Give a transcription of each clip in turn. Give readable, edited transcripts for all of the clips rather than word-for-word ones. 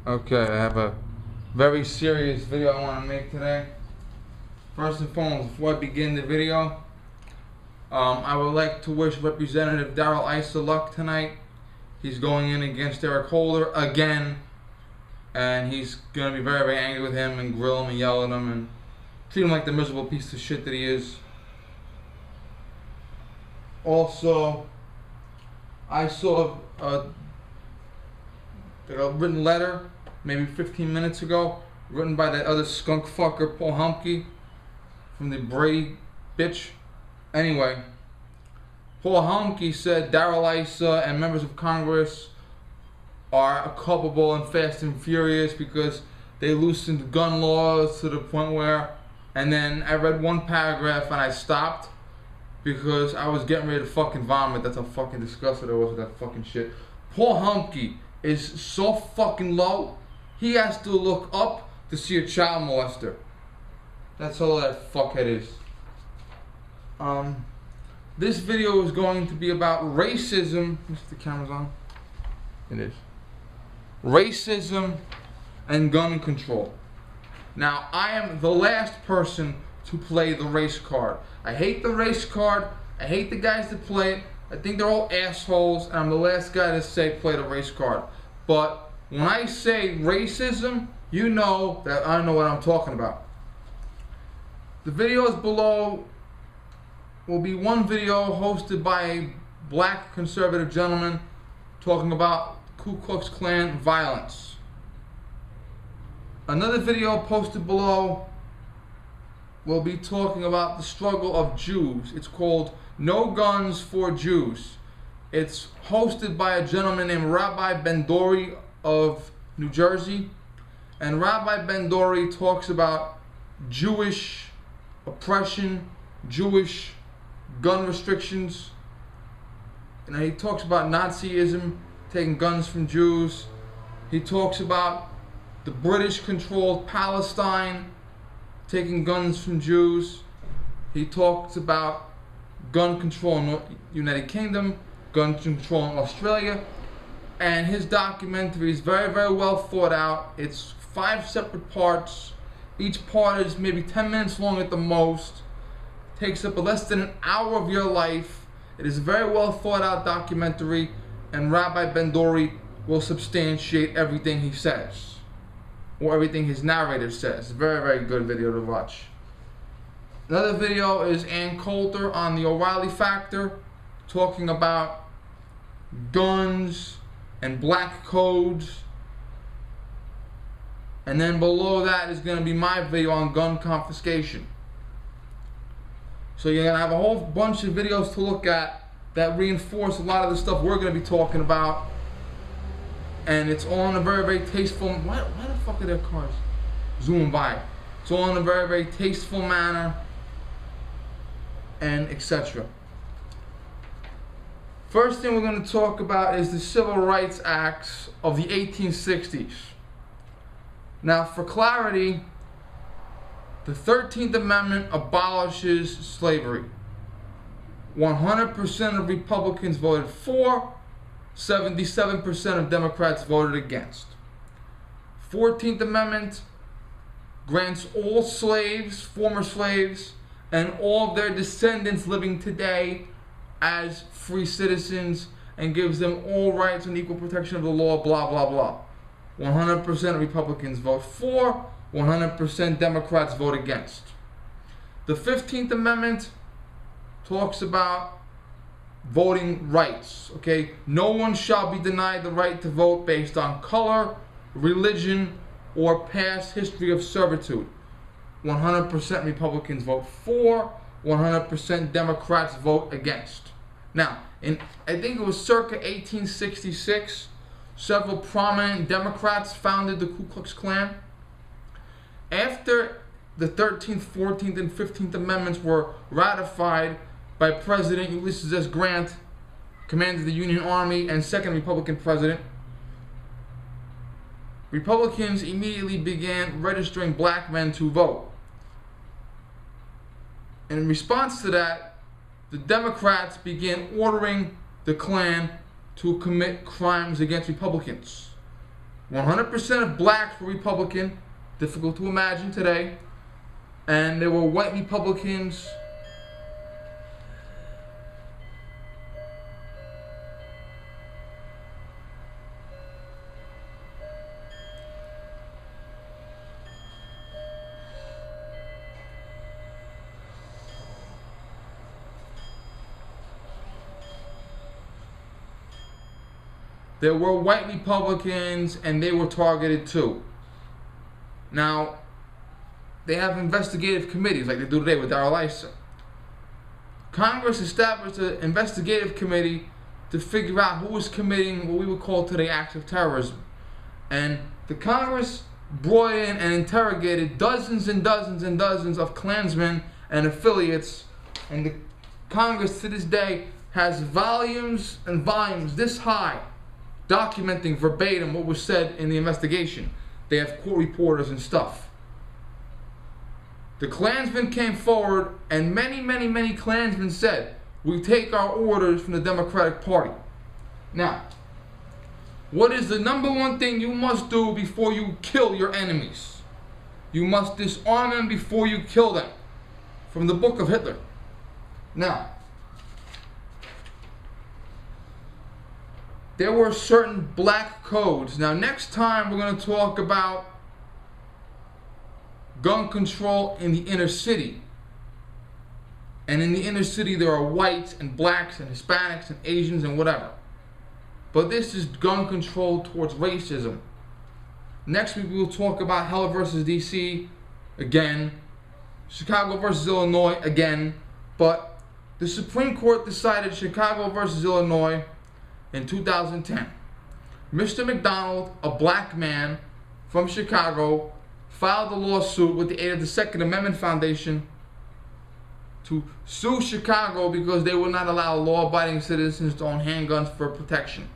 Okay, I have a very serious video I want to make today. First and foremost, before I begin the video, I would like to wish Representative Darrell Issa luck tonight. He's going in against Eric Holder again, and he's going to be very, very angry with him and grill him and yell at him and treat him like the miserable piece of shit that he is. Also, I saw a written letter maybe 15 minutes ago, written by that other skunk fucker Paul Humke from the Bray bitch. Anyway, Paul Humke said Darrell Issa and members of Congress are culpable and Fast and Furious because they loosened gun laws to the point where, and then I read one paragraph and I stopped because I was getting ready to fucking vomit. That's how fucking disgusted I was with that fucking shit. Paul Humke is so fucking low, he has to look up to see a child molester. That's all that fuckhead is. This video is going to be about racism. If the camera's on. It is. Racism and gun control. Now, I am the last person to play the race card. I hate the race card. I hate the guys that play it. I think they're all assholes, and I'm the last guy to say play the race card. But when I say racism, you know that I know what I'm talking about. The videos below will be one video hosted by a black conservative gentleman talking about Ku Klux Klan violence. Another video posted below will be talking about the struggle of Jews. It's called No Guns for Jews. It's hosted by a gentleman named Rabbi Ben-Dori of New Jersey. And Rabbi Ben-Dori talks about Jewish oppression, Jewish gun restrictions. And he talks about Nazism, taking guns from Jews. He talks about the British-controlled Palestine, taking guns from Jews. He talks about gun control in the United Kingdom, gun control in Australia, and his documentary is very, very well thought out. It's 5 separate parts. Each part is maybe 10 minutes long at the most. Takes up less than an hour of your life. It is a very well thought out documentary, and Rabbi Ben-Dori will substantiate everything he says, or everything his narrator says. Very, very good video to watch. Another video is Ann Coulter on the O'Reilly Factor, talking about guns and black codes. And then below that is going to be my video on gun confiscation. So you're going to have a whole bunch of videos to look at that reinforce a lot of the stuff we're going to be talking about. And it's all in a very, very tasteful... Why the fuck are there cars zooming by? It's all in a very, very tasteful manner, and etc. First thing we're going to talk about is the Civil Rights Acts of the 1860s. Now, for clarity, the 13th Amendment abolishes slavery. 100% of Republicans voted for, 77% of Democrats voted against. 14th Amendment grants all slaves, former slaves, and all of their descendants living today as free citizens and gives them all rights and equal protection of the law, blah, blah, blah. 100% Republicans vote for, 100% Democrats vote against. The 15th Amendment talks about voting rights, okay? No one shall be denied the right to vote based on color, religion, or past history of servitude. 100% Republicans vote for, 100% Democrats vote against. Now, I think it was circa 1866, several prominent Democrats founded the Ku Klux Klan. After the 13th, 14th, and 15th Amendments were ratified by President Ulysses S. Grant, commander of the Union Army and second Republican president, Republicans immediately began registering black men to vote. And in response to that, the Democrats began ordering the Klan to commit crimes against Republicans. 100% of blacks were Republican, difficult to imagine today, and there were white Republicans. There were white Republicans, and they were targeted too. Now, they have investigative committees like they do today with Darrell Issa. Congress established an investigative committee to figure out who was committing what we would call today acts of terrorism. And the Congress brought in and interrogated dozens and dozens and dozens of Klansmen and affiliates. And the Congress to this day has volumes and volumes this high documenting verbatim what was said in the investigation. They have court reporters and stuff. The Klansmen came forward, and many Klansmen said, we take our orders from the Democratic Party. Now, what is the number one thing you must do before you kill your enemies? You must disarm them before you kill them. From the book of Hitler. Now, there were certain black codes. Now, next time we're going to talk about gun control in the inner city. And in the inner city there are whites and blacks and Hispanics and Asians and whatever. But this is gun control towards racism. Next week we will talk about Heller versus DC again. Chicago versus Illinois again. But the Supreme Court decided Chicago versus Illinois in 2010. Mr. McDonald, a black man from Chicago, filed a lawsuit with the aid of the Second Amendment Foundation to sue Chicago because they would not allow law-abiding citizens to own handguns for protection.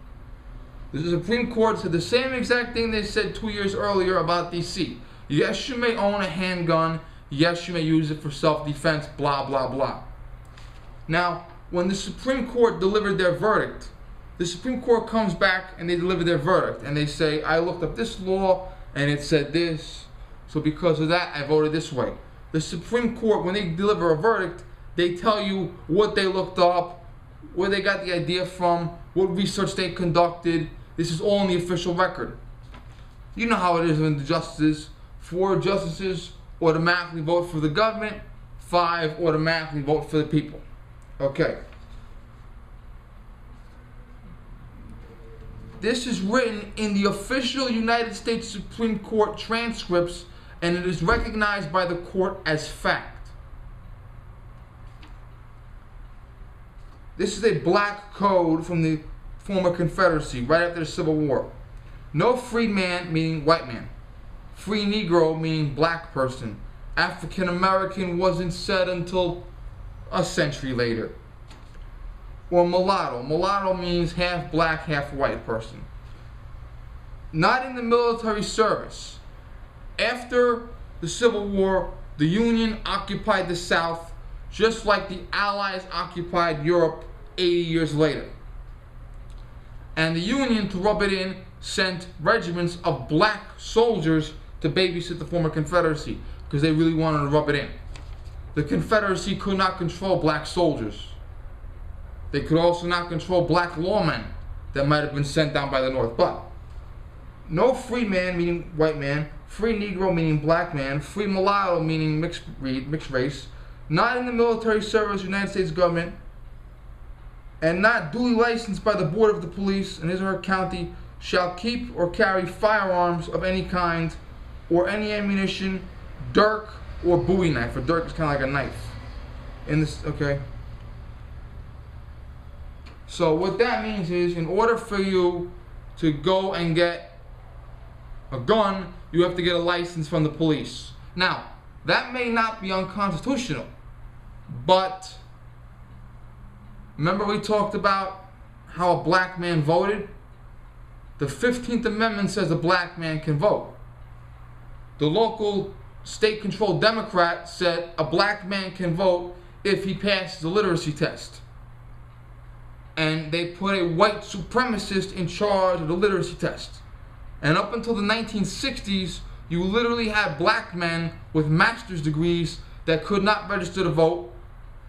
The Supreme Court said the same exact thing they said 2 years earlier about DC. Yes, you may own a handgun. Yes, you may use it for self-defense, blah, blah, blah. Now, when the Supreme Court delivered their verdict, the Supreme Court comes back and they deliver their verdict. And they say, I looked up this law and it said this. So because of that, I voted this way. The Supreme Court, when they deliver a verdict, they tell you what they looked up, where they got the idea from, what research they conducted. This is all in the official record. You know how it is when the justices, 4 justices automatically vote for the government, 5 automatically vote for the people. Okay. This is written in the official United States Supreme Court transcripts, and it is recognized by the court as fact. This is a black code from the former Confederacy, right after the Civil War. No free man, meaning white man. Free Negro, meaning black person. African American wasn't said until a century later. Or mulatto. Mulatto means half black, half white person. Not in the military service. After the Civil War, the Union occupied the South, just like the Allies occupied Europe 80 years later. And the Union, to rub it in, sent regiments of black soldiers to babysit the former Confederacy, because they really wanted to rub it in. The Confederacy could not control black soldiers. They could also not control black lawmen that might have been sent down by the North. But no free man, meaning white man, free Negro, meaning black man, free mulatto, meaning mixed race, not in the military service, United States government, and not duly licensed by the Board of the Police in his or her county, shall keep or carry firearms of any kind, or any ammunition, dirk, or bowie knife. A dirk is kind of like a knife. In this, okay. So what that means is, in order for you to go and get a gun, you have to get a license from the police. Now, that may not be unconstitutional, but remember we talked about how a black man voted? The 15th Amendment says a black man can vote. The local state-controlled Democrat said a black man can vote if he passes the literacy test. And they put a white supremacist in charge of the literacy test. And up until the 1960s, you literally had black men with master's degrees that could not register to vote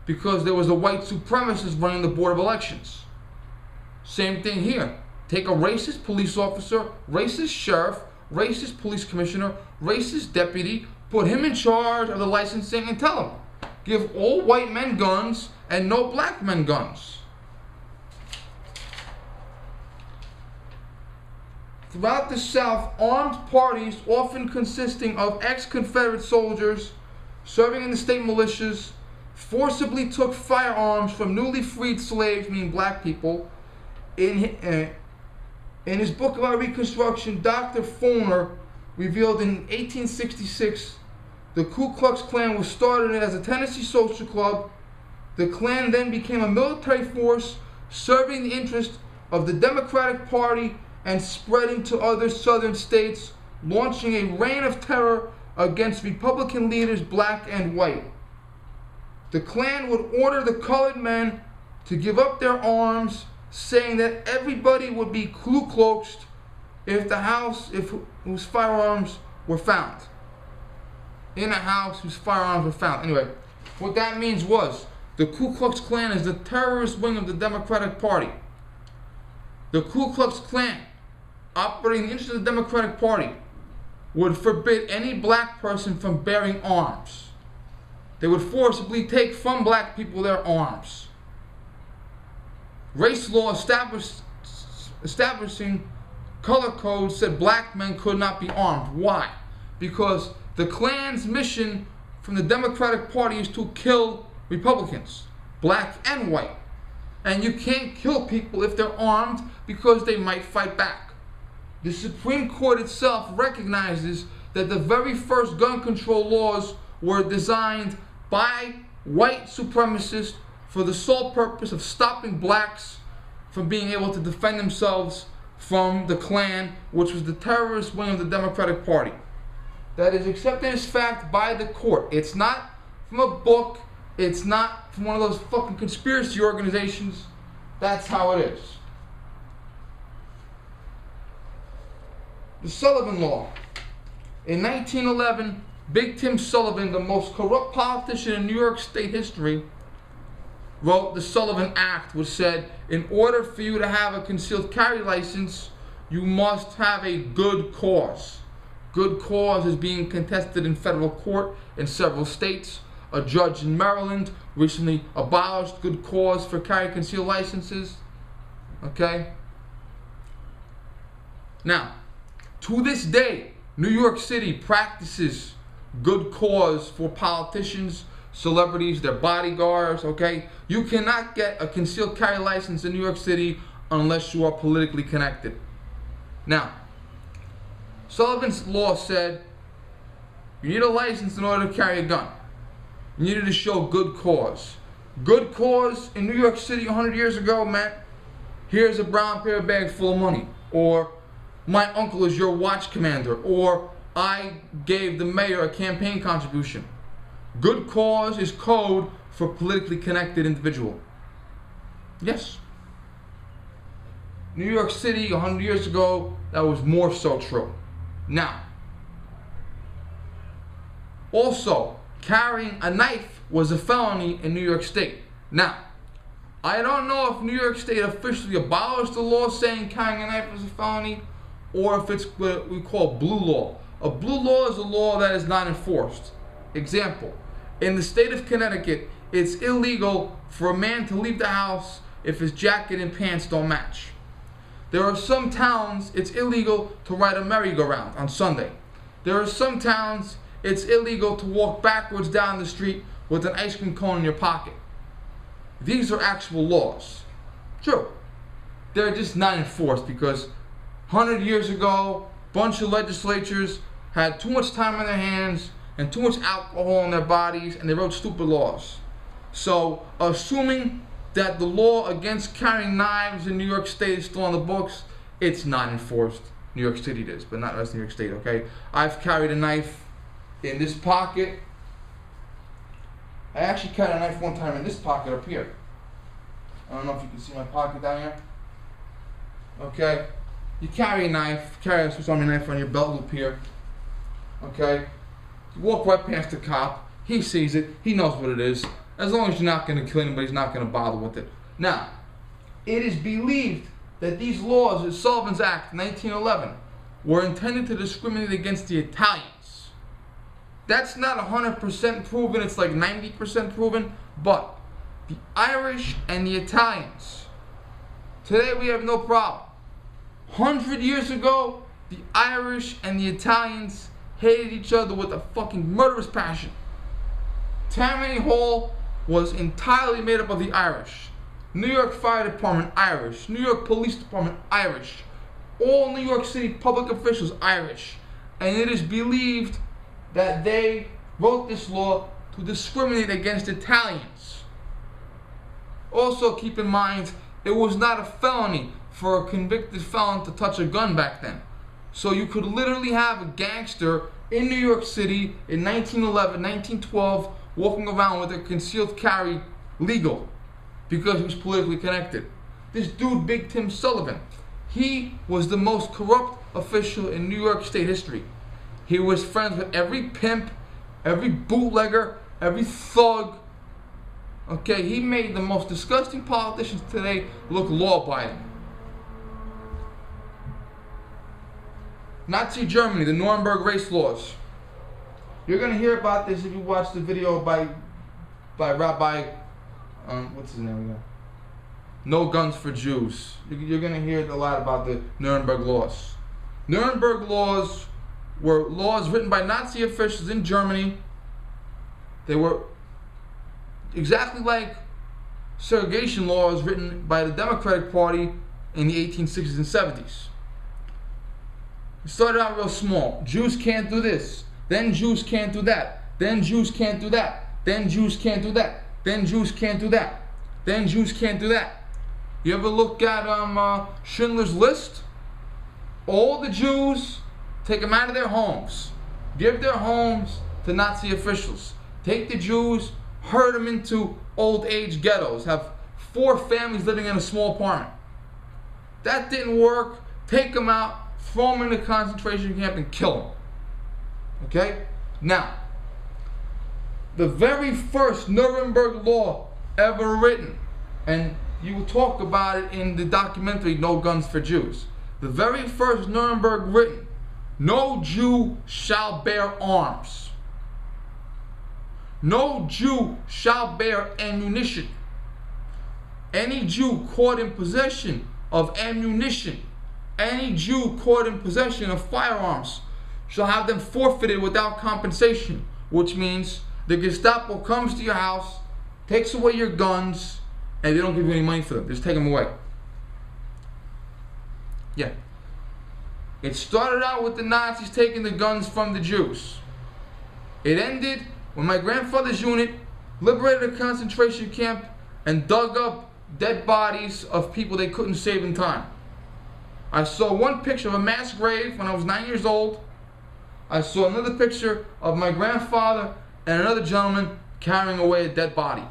because there was a white supremacist running the Board of Elections. Same thing here. Take a racist police officer, racist sheriff, racist police commissioner, racist deputy, put him in charge of the licensing and tell him, give all white men guns and no black men guns. Throughout the South, armed parties, often consisting of ex-Confederate soldiers serving in the state militias, forcibly took firearms from newly freed slaves, meaning black people. In his book about Reconstruction, Dr. Foner revealed in 1866 the Ku Klux Klan was started as a Tennessee social club. The Klan then became a military force serving the interest of the Democratic Party and spreading to other southern states, launching a reign of terror against Republican leaders, black and white. The Klan would order the colored men to give up their arms, saying that everybody would be Ku Kluxed if the house whose firearms were found. In a house whose firearms were found. Anyway, what that means was the Ku Klux Klan is the terrorist wing of the Democratic Party. The Ku Klux Klan, operating in the interest of the Democratic Party, would forbid any black person from bearing arms. They would forcibly take from black people their arms. Race law establishing color codes said black men could not be armed. Why? Because the Klan's mission from the Democratic Party is to kill Republicans, black and white. And you can't kill people if they're armed because they might fight back. The Supreme Court itself recognizes that the very first gun control laws were designed by white supremacists for the sole purpose of stopping blacks from being able to defend themselves from the Klan, which was the terrorist wing of the Democratic Party. That is accepted as fact by the court. It's not from a book. It's not from one of those fucking conspiracy organizations. That's how it is. The Sullivan Law. In 1911, Big Tim Sullivan, the most corrupt politician in New York State history, wrote the Sullivan Act, which said, in order for you to have a concealed carry license, you must have a good cause. Good cause is being contested in federal court in several states. A judge in Maryland recently abolished good cause for carry concealed licenses. Okay? Now, to this day, New York City practices good cause for politicians, celebrities, their bodyguards, okay? You cannot get a concealed carry license in New York City unless you are politically connected. Now, Sullivan's law said you need a license in order to carry a gun. You needed to show good cause. Good cause in New York City 100 years ago meant, here's a brown paper bag full of money, or my uncle is your watch commander, or I gave the mayor a campaign contribution. Good cause is code for politically connected individual. Yes. New York City 100 years ago, that was more so true. Now, also, carrying a knife was a felony in New York State. Now, I don't know if New York State officially abolished the law saying carrying a knife is a felony, or if it's what we call blue law. A blue law is a law that is not enforced. Example, in the state of Connecticut, it's illegal for a man to leave the house if his jacket and pants don't match. There are some towns it's illegal to ride a merry-go-round on Sunday. There are some towns it's illegal to walk backwards down the street with an ice cream cone in your pocket. These are actual laws. True. They're just not enforced because 100 years ago, a bunch of legislatures had too much time on their hands and too much alcohol in their bodies, and they wrote stupid laws. So, assuming that the law against carrying knives in New York State is still on the books, it's not enforced. New York City it is, but not the rest of New York State, okay? I've carried a knife in this pocket. I actually carried a knife one time in this pocket up here. I don't know if you can see my pocket down here. Okay? You carry a knife, carry a Swiss Army knife on your belt loop here. Okay? You walk right past the cop. He sees it. He knows what it is. As long as you're not going to kill anybody, he's not going to bother with it. Now, it is believed that these laws, the Sullivan's Act 1911, were intended to discriminate against the Italians. That's not 100% proven. It's like 90% proven. But the Irish and the Italians, today we have no problem. 100 years ago, the Irish and the Italians hated each other with a fucking murderous passion. Tammany Hall was entirely made up of the Irish. New York Fire Department, Irish. New York Police Department, Irish. All New York City public officials, Irish. And it is believed that they wrote this law to discriminate against Italians. Also keep in mind, it was not a felony for a convicted felon to touch a gun back then. So you could literally have a gangster in New York City in 1911, 1912, walking around with a concealed carry legal because he was politically connected. This dude, Big Tim Sullivan, he was the most corrupt official in New York State history. He was friends with every pimp, every bootlegger, every thug. Okay, he made the most disgusting politicians today look law-abiding. Nazi Germany, the Nuremberg race laws. You're going to hear about this if you watch the video by Rabbi, what's his name again? No Guns for Jews. You're going to hear a lot about the Nuremberg laws. Nuremberg laws were laws written by Nazi officials in Germany. They were exactly like segregation laws written by the Democratic Party in the 1860s and 70s. It started out real small. Jews can't do this. Then Jews can't do that. Then Jews can't do that. Then Jews can't do that. Then Jews can't do that. Then Jews can't do that. You ever look at Schindler's List? All the Jews, take them out of their homes. Give their homes to Nazi officials. Take the Jews, herd them into old age ghettos. Have 4 families living in a small apartment. That didn't work. Take them out, throw them in a concentration camp and kill them. Okay? Now, the very first Nuremberg law ever written, and you will talk about it in the documentary No Guns for Jews. The very first Nuremberg written, no Jew shall bear arms. No Jew shall bear ammunition. Any Jew caught in possession of ammunition, any Jew caught in possession of firearms, shall have them forfeited without compensation, which means the Gestapo comes to your house, takes away your guns, and they don't give you any money for them. They just take them away. Yeah. It started out with the Nazis taking the guns from the Jews. It ended when my grandfather's unit liberated a concentration camp and dug up dead bodies of people they couldn't save in time. I saw one picture of a mass grave when I was 9 years old. I saw another picture of my grandfather and another gentleman carrying away a dead body.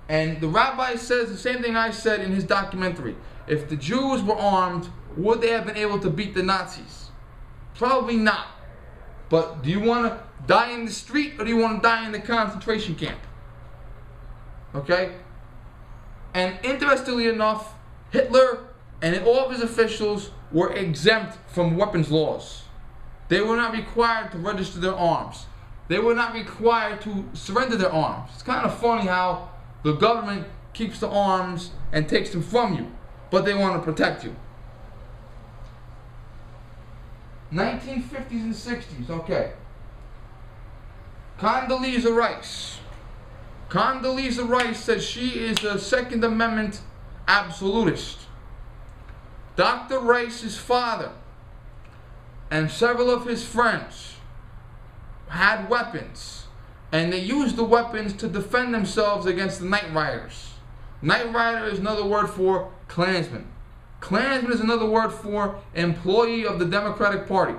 And the rabbi says the same thing I said in his documentary. If the Jews were armed, would they have been able to beat the Nazis? Probably not. But do you want to die in the street or do you want to die in the concentration camp? Okay? And interestingly enough, Hitler and all of his officials were exempt from weapons laws. They were not required to register their arms. They were not required to surrender their arms. It's kind of funny how the government keeps the arms and takes them from you, but they want to protect you. 1950s and 60s, okay. Condoleezza Rice. Condoleezza Rice says she is a Second Amendment absolutist. Dr. Rice's father and several of his friends had weapons, and they used the weapons to defend themselves against the Night Riders. Night Rider is another word for Klansman. Klansman is another word for employee of the Democratic Party.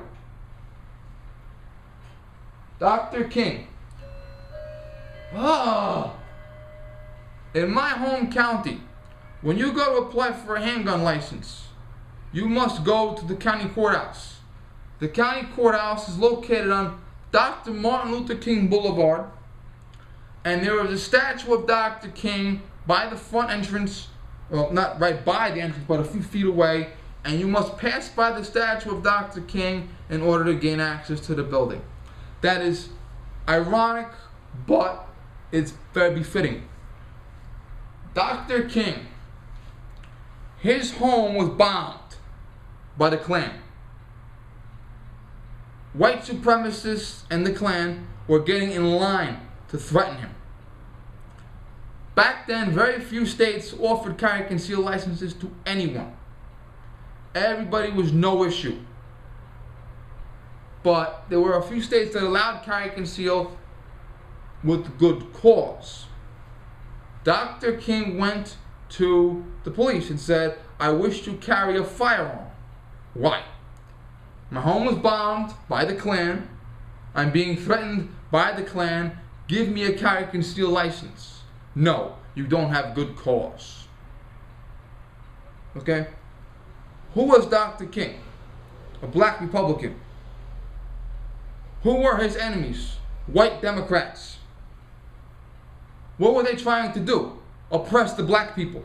Dr. King. In my home county, when you go to apply for a handgun license, you must go to the county courthouse. The county courthouse is located on Dr. Martin Luther King Boulevard, and there is a statue of Dr. King by the front entrance, well, not right by the entrance, but a few feet away, and you must pass by the statue of Dr. King in order to gain access to the building. That is ironic, but it's very befitting. Dr. King, his home was bombed by the Klan. White supremacists and the Klan were getting in line to threaten him. Back then, very few states offered carry conceal licenses to anyone. Everybody was no issue. But there were a few states that allowed carry conceal with good cause. Dr. King went to the police and said, "I wish to carry a firearm." Why? My home was bombed by the Klan. I'm being threatened by the Klan. Give me a carry conceal license. No, you don't have good cause. Okay? Who was Dr. King? A black Republican. Who were his enemies? White Democrats. What were they trying to do? Oppress the black people.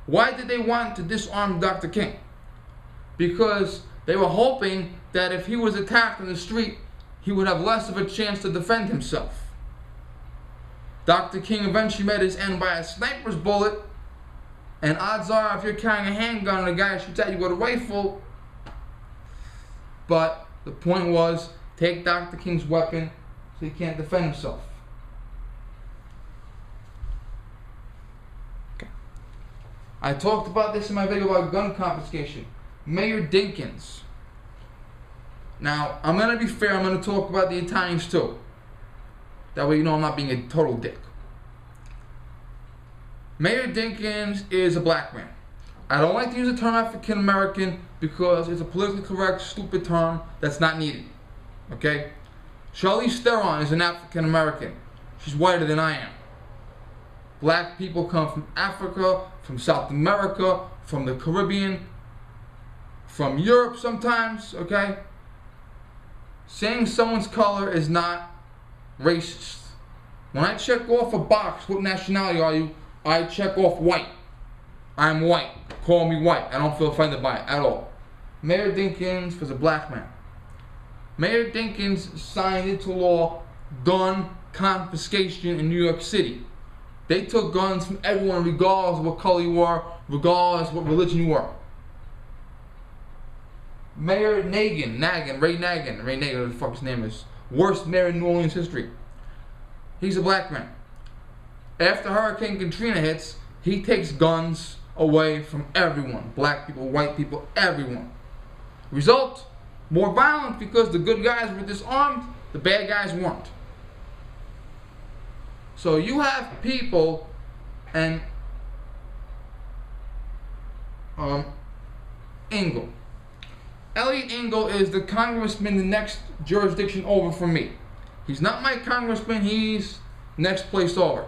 Why did they want to disarm Dr. King? Because they were hoping that if he was attacked in the street, he would have less of a chance to defend himself. Dr. King eventually met his end by a sniper's bullet, and odds are if you're carrying a handgun and a guy shoots at you with a rifle. But the point was, take Dr. King's weapon so he can't defend himself. Okay. I talked about this in my video about gun confiscation. Mayor Dinkins. Now, I'm going to be fair, I'm going to talk about the Italians too. That way you know I'm not being a total dick. Mayor Dinkins is a black man. I don't like to use the term African American because it's a politically correct, stupid term that's not needed. Okay? Charlize Theron is an African American. She's whiter than I am. Black people come from Africa, from South America, from the Caribbean, from Europe sometimes, okay? Saying someone's color is not racist. When I check off a box, what nationality are you? I check off white. I'm white. Call me white. I don't feel offended by it at all. Mayor Dinkins was a black man. Mayor Dinkins signed into law gun confiscation in New York City. They took guns from everyone regardless of what color you were, regardless of what religion you were. Mayor Ray Nagin, whatever the fuck his name is. Worst mayor in New Orleans history. He's a black man. After Hurricane Katrina hits, he takes guns away from everyone. Black people, white people, everyone. Result? More violence because the good guys were disarmed, the bad guys weren't. So you have people and Engel. Eliot Engel is the congressman the next jurisdiction over from me. He's not my congressman, he's next place over.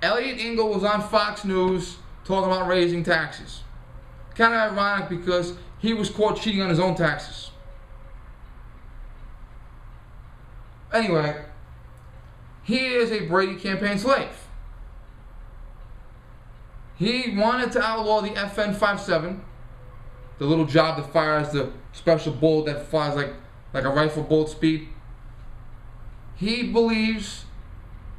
Eliot Engel was on Fox News talking about raising taxes. Kind of ironic because he was caught cheating on his own taxes. Anyway, he is a Brady campaign slave. He wanted to outlaw the FN-57, the little job that fires the special bullet that flies like a rifle bullet speed. He believes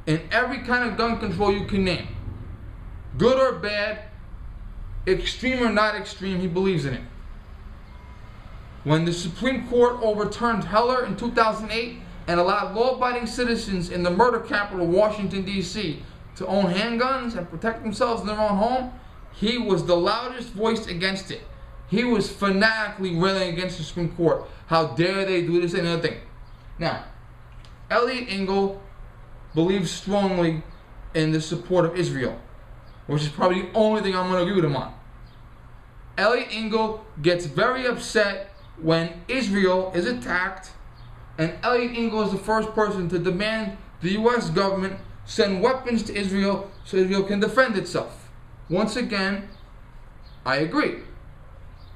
in every kind of gun control you can name. Good or bad, extreme or not extreme, he believes in it. When the Supreme Court overturned Heller in 2008 and allowed law-abiding citizens in the murder capital, Washington, D.C., to own handguns and protect themselves in their own home, he was the loudest voice against it. He was fanatically railing against the Supreme Court. How dare they do this and another thing. Now, Eliot Engel believes strongly in the support of Israel, which is probably the only thing I'm going to agree with him on. Eliot Engel gets very upset when Israel is attacked, and Eliot Engel is the first person to demand the U.S. government send weapons to Israel so Israel can defend itself. Once again, I agree.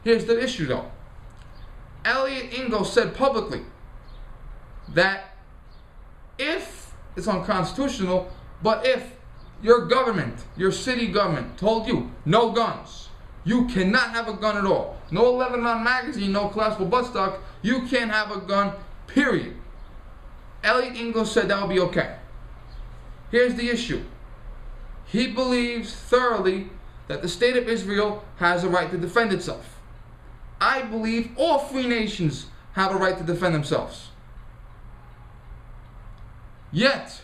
Here's the issue though. Elliot Engel said publicly that if it's unconstitutional, but if your government, your city government told you no guns, you cannot have a gun at all. No 11-round magazine, no collapsible buttstock, you can't have a gun, period. Elliot Engel said that would be okay. Here's the issue. He believes thoroughly that the state of Israel has a right to defend itself. I believe all free nations have a right to defend themselves. Yet,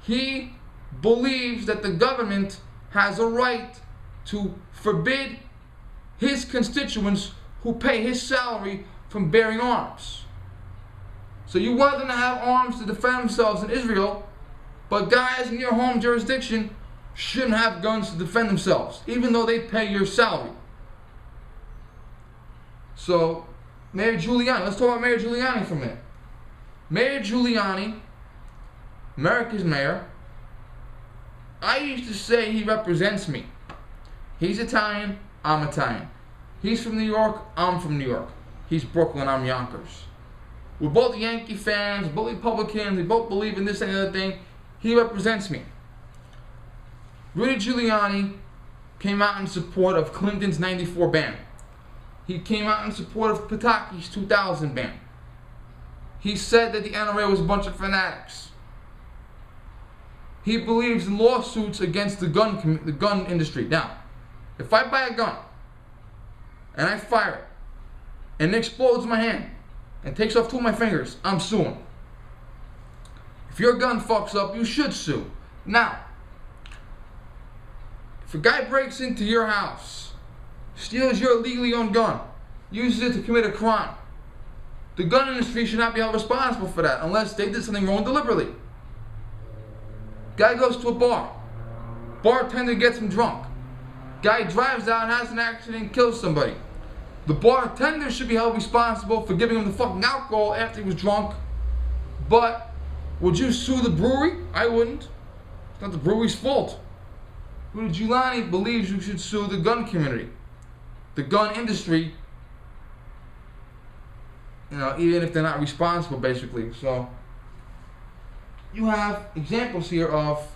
he believes that the government has a right to forbid his constituents who pay his salary from bearing arms. So you want them to have arms to defend themselves in Israel, but guys in your home jurisdiction shouldn't have guns to defend themselves, even though they pay your salary. So, Mayor Giuliani, let's talk about Mayor Giuliani for a minute. Mayor Giuliani, America's mayor, I used to say he represents me. He's Italian, I'm Italian. He's from New York, I'm from New York. He's Brooklyn, I'm Yonkers. We're both Yankee fans, both Republicans, we both believe in this and the other thing. He represents me. Rudy Giuliani came out in support of Clinton's '94 ban. He came out in support of Pataki's 2000 ban. He said that the NRA was a bunch of fanatics. He believes in lawsuits against the gun industry. Now, if I buy a gun and I fire it and it explodes in my hand and takes off 2 of my fingers, I'm suing. If your gun fucks up, you should sue. Now, if a guy breaks into your house, steals your illegally owned gun, uses it to commit a crime, the gun industry should not be held responsible for that unless they did something wrong deliberately. Guy goes to a bar. Bartender gets him drunk. Guy drives out, has an accident, kills somebody. The bartender should be held responsible for giving him the fucking alcohol after he was drunk. But would you sue the brewery? I wouldn't. It's not the brewery's fault. Rudy Giuliani believes you should sue the gun community, the gun industry, even if they're not responsible, basically. So you have examples here of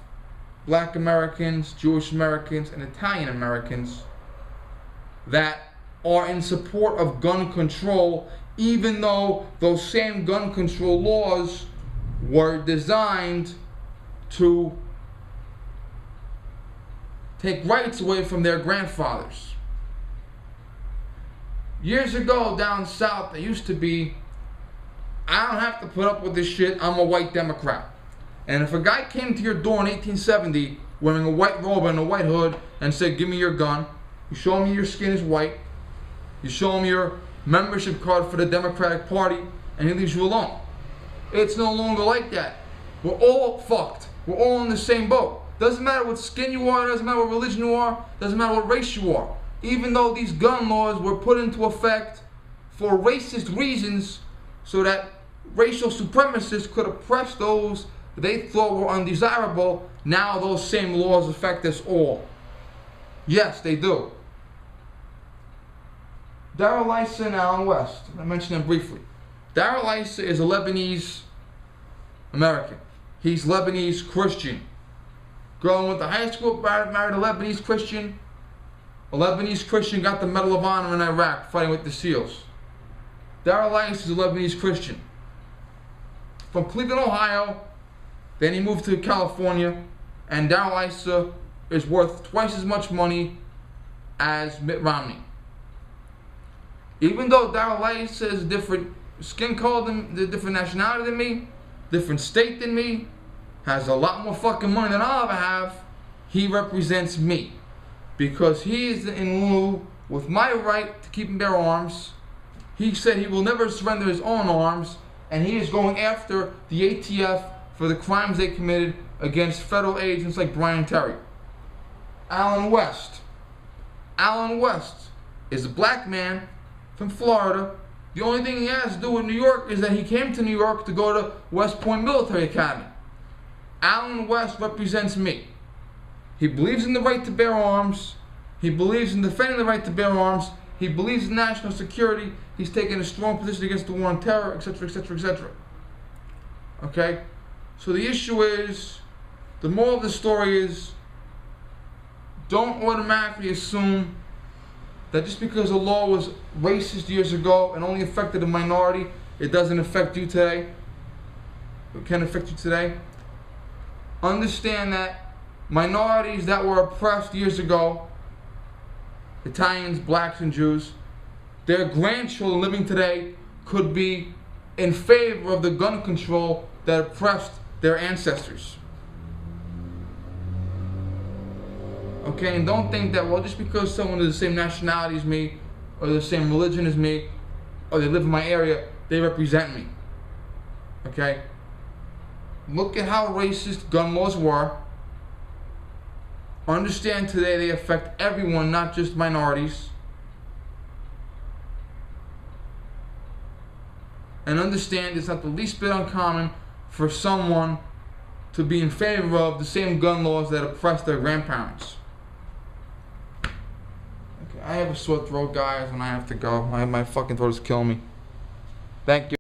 Black Americans, Jewish Americans, and Italian Americans that are in support of gun control, even though those same gun control laws were designed to take rights away from their grandfathers. Years ago down south, there used to be, I don't have to put up with this shit, I'm a white Democrat. And if a guy came to your door in 1870 wearing a white robe and a white hood and said, give me your gun, you show him your skin is white, you show him your membership card for the Democratic Party, and he leaves you alone. It's no longer like that. We're all fucked. We're all in the same boat. Doesn't matter what skin you are, doesn't matter what religion you are, doesn't matter what race you are. Even though these gun laws were put into effect for racist reasons so that racial supremacists could oppress those they thought were undesirable, now those same laws affect us all. Yes, they do. Darrell Issa and Allen West, I mentioned them briefly. Darrell Issa is a Lebanese American. He's Lebanese Christian. Girl went to high school, married a Lebanese Christian. A Lebanese Christian got the Medal of Honor in Iraq fighting with the SEALs. Darrell Issa is a Lebanese Christian. From Cleveland, Ohio. Then he moved to California, and Darrell Issa is worth twice as much money as Mitt Romney. Even though Darrell Issa is a different skin color than the different nationality than me, different state than me, has a lot more fucking money than I'll ever have, he represents me. Because he is in lieu with my right to keep and bear arms. He said he will never surrender his own arms, and he is going after the ATF for the crimes they committed against federal agents like Brian Terry. Allen West. Allen West is a black man from Florida. The only thing he has to do with New York is that he came to New York to go to West Point Military Academy. Allen West represents me. He believes in the right to bear arms. He believes in defending the right to bear arms. He believes in national security. He's taken a strong position against the war on terror, etc., etc., etc. Okay? So the issue is, the moral of the story is, don't automatically assume that just because a law was racist years ago and only affected a minority, it doesn't affect you today. It can affect you today. Understand that minorities that were oppressed years ago, Italians, blacks, and Jews, their grandchildren living today could be in favor of the gun control that oppressed their ancestors. Okay, and don't think that, well, just because someone is the same nationality as me, or the same religion as me, or they live in my area, they represent me. Okay? Look at how racist gun laws were. Understand today they affect everyone, not just minorities. And understand it's not the least bit uncommon for someone to be in favor of the same gun laws that oppressed their grandparents. Okay, I have a sore throat, guys, and I have to go. My fucking throat is killing me. Thank you.